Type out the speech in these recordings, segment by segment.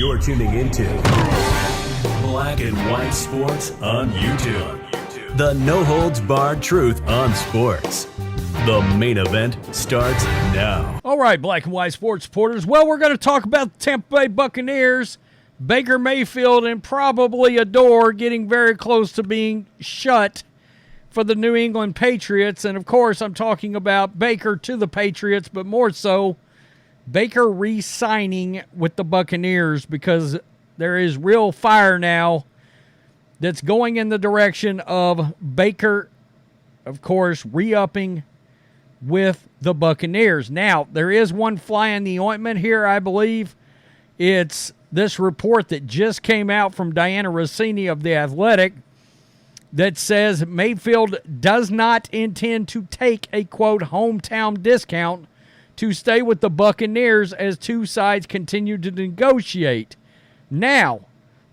You're tuning into Black and White Sports on YouTube. The no-holds-barred truth on sports. The main event starts now. All right, Black and White Sports supporters. Well, we're going to talk about the Tampa Bay Buccaneers, Baker Mayfield, and probably a door getting very close to being shut for the New England Patriots. And, of course, I'm talking about Baker to the Patriots, but more so Baker re-signing with the Buccaneers, because there is real fire now that's going in the direction of Baker, of course, re-upping with the Buccaneers. Now, there is one fly in the ointment here, I believe. It's this report that just came out from Diana Rossini of The Athletic that says Mayfield does not intend to take a, quote, hometown discount to stay with the Buccaneers as two sides continue to negotiate. Now,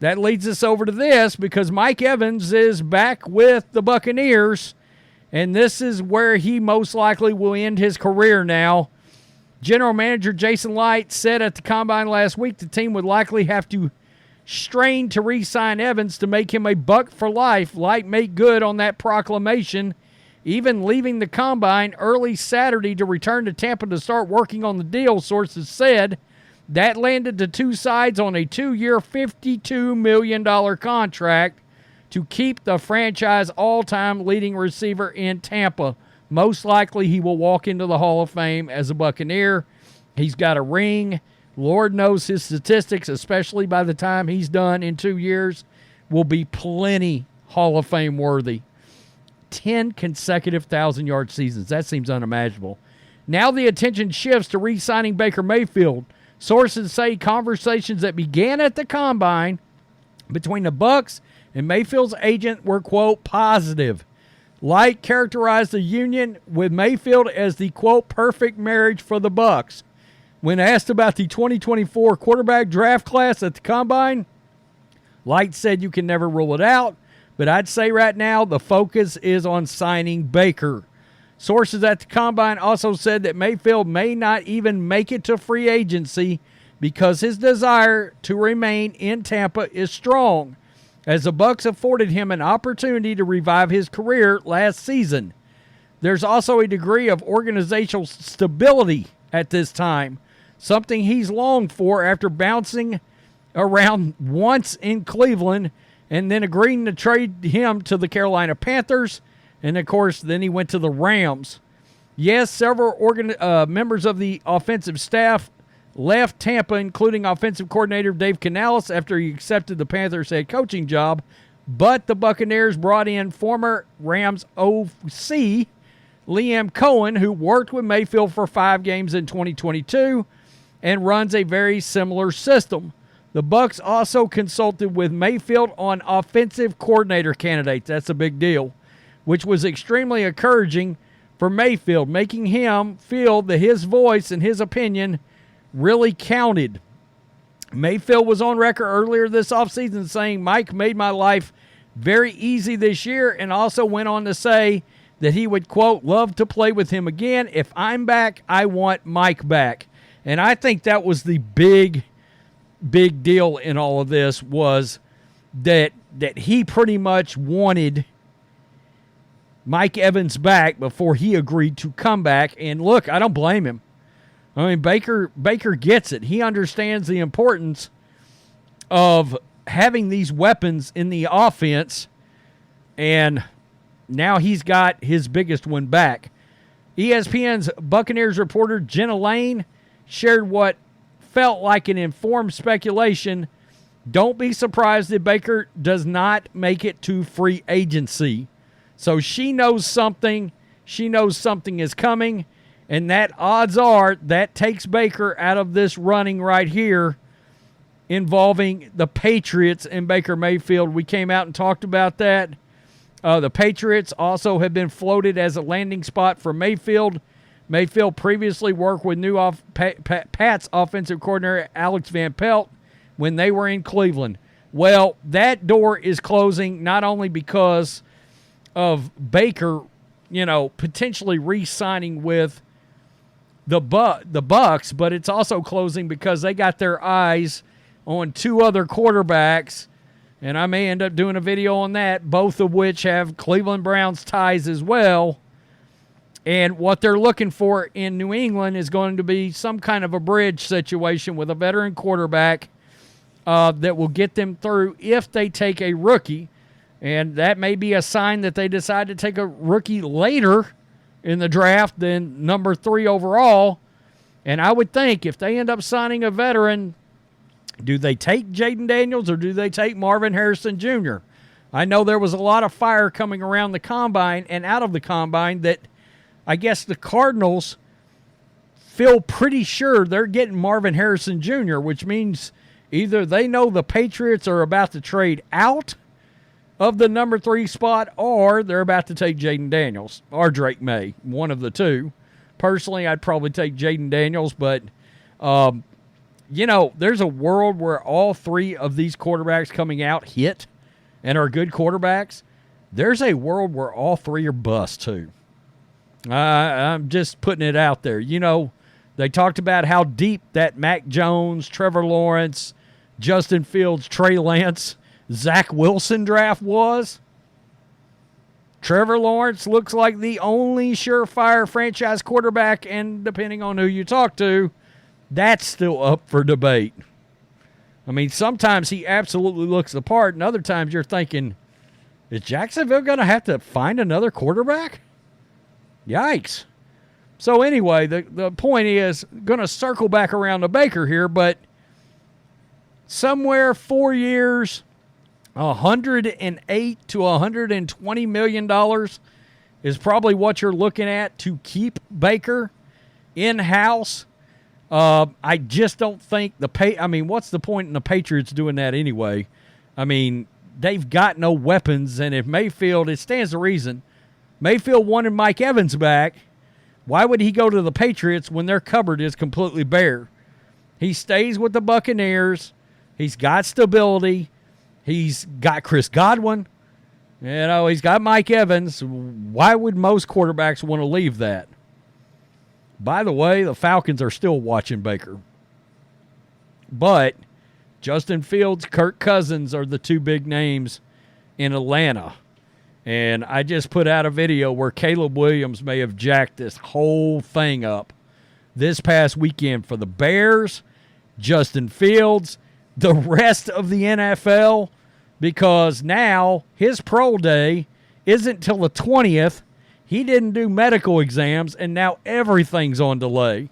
that leads us over to this, because Mike Evans is back with the Buccaneers, and this is where he most likely will end his career now. General Manager Jason Licht said at the Combine last week the team would likely have to strain to re-sign Evans to make him a Buck for life. Licht made good on that proclamation, even leaving the Combine early Saturday to return to Tampa to start working on the deal, sources said. That landed the two sides on a 2-year, $52 million contract to keep the franchise all-time leading receiver in Tampa. Most likely he will walk into the Hall of Fame as a Buccaneer. He's got a ring. Lord knows his statistics, especially by the time he's done in 2 years, will be plenty Hall of Fame worthy. 10 consecutive 1,000-yard seasons. That seems unimaginable. Now the attention shifts to re-signing Baker Mayfield. Sources say conversations that began at the Combine between the BUCS and Mayfield's agent were, quote, positive. Light characterized the union with Mayfield as the, quote, perfect marriage for the BUCS. When asked about the 2024 quarterback draft class at the Combine, Light said you can never rule it out, but I'd say right now the focus is on signing Baker. Sources at the Combine also said that Mayfield may not even make it to free agency because his desire to remain in Tampa is strong, as the BUCS afforded him an opportunity to revive his career last season. There's also a degree of organizational stability at this time, something he's longed for after bouncing around once in Cleveland and then agreeing to trade him to the Carolina Panthers. And, of course, then he went to the Rams. Yes, several members of the offensive staff left Tampa, including offensive coordinator Dave Canales, after he accepted the Panthers' head coaching job. But the Buccaneers brought in former Rams OC Liam Cohen, who worked with Mayfield for 5 games in 2022 and runs a very similar system. The BUCS also consulted with Mayfield on offensive coordinator candidates. That's a big deal, which was extremely encouraging for Mayfield, making him feel that his voice and his opinion really counted. Mayfield was on record earlier this offseason saying, Mike made my life very easy this year, and also went on to say that he would, quote, love to play with him again. If I'm back, I want Mike back. And I think that was the big deal in all of this, was that he pretty much wanted Mike Evans back before he agreed to come back. And look, I don't blame him. I mean, Baker gets it. He understands the importance of having these weapons in the offense, and now he's got his biggest one back. ESPN's Buccaneers reporter Jenna Lane shared what felt like an informed speculation. Don't be surprised if Baker does not make it to free agency. So she knows something. She knows something is coming, and that odds are that takes Baker out of this running right here involving the Patriots and Baker Mayfield. We came out and talked about that. The Patriots also have been floated as a landing spot for Mayfield. Mayfield previously worked with new Pat's offensive coordinator Alex Van Pelt when they were in Cleveland. Well, that door is closing not only because of Baker, potentially re-signing with the BUCS, but it's also closing because they got their eyes on 2 other quarterbacks, and I may end up doing a video on that, both of which have Cleveland Browns ties as well. And what they're looking for in New England is going to be some kind of a bridge situation with a veteran quarterback that will get them through if they take a rookie. And that may be a sign that they decide to take a rookie later in the draft than number 3 overall. And I would think if they end up signing a veteran, do they take Jaden Daniels or do they take Marvin Harrison Jr.? I know there was a lot of fire coming around the combine and out of the combine that I guess the Cardinals feel pretty sure they're getting Marvin Harrison Jr., which means either they know the Patriots are about to trade out of the number 3 spot or they're about to take Jaden Daniels or Drake May, one of the two. Personally, I'd probably take Jaden Daniels, but, there's a world where all 3 of these quarterbacks coming out hit and are good quarterbacks. There's a world where all 3 are bust, too. I'm just putting it out there. They talked about how deep that Mac Jones, Trevor Lawrence, Justin Fields, Trey Lance, Zach Wilson draft was. Trevor Lawrence looks like the only surefire franchise quarterback, and depending on who you talk to, that's still up for debate. I mean, sometimes he absolutely looks the part, and other times you're thinking, is Jacksonville going to have to find another quarterback? Yikes. So anyway, the point is, going to circle back around to Baker here, but somewhere 4 years, $108 to $120 million is probably what you're looking at to keep Baker in-house. I just don't think what's the point in the Patriots doing that anyway? I mean, they've got no weapons, and if Mayfield, it stands to reason, Mayfield wanted Mike Evans back. Why would he go to the Patriots when their cupboard is completely bare? He stays with the Buccaneers. He's got stability. He's got Chris Godwin. He's got Mike Evans. Why would most quarterbacks want to leave that? By the way, the Falcons are still watching Baker. But Justin Fields, Kirk Cousins are the 2 big names in Atlanta. And I just put out a video where Caleb Williams may have jacked this whole thing up this past weekend for the Bears, Justin Fields, the rest of the NFL, because now his pro day isn't till the 20th. He didn't do medical exams, and now everything's on delay.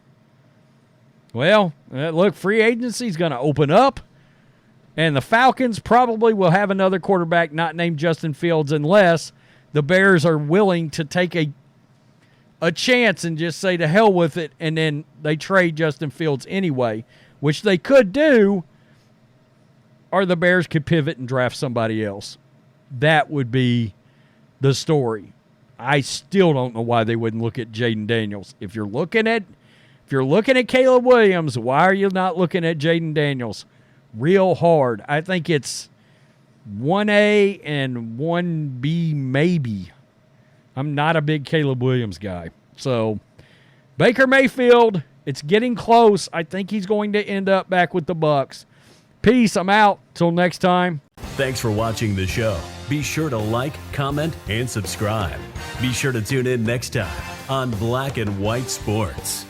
Well, look, free agency is going to open up, and the Falcons probably will have another quarterback not named Justin Fields unless the Bears are willing to take a chance and just say to hell with it, and then they trade Justin Fields anyway, which they could do, or the Bears could pivot and draft somebody else. That would be the story. I still don't know why they wouldn't look at Jaden Daniels. If you're looking at Caleb Williams, why are you not looking at Jaden Daniels real hard? I think it's 1A and 1B maybe. I'm not a big Caleb Williams guy. So Baker Mayfield, it's getting close. I think he's going to end up back with the BUCS. Peace. I'm out. Till next time. Thanks for watching the show. Be sure to like, comment, and subscribe. Be sure to tune in next time on Black and White Sports.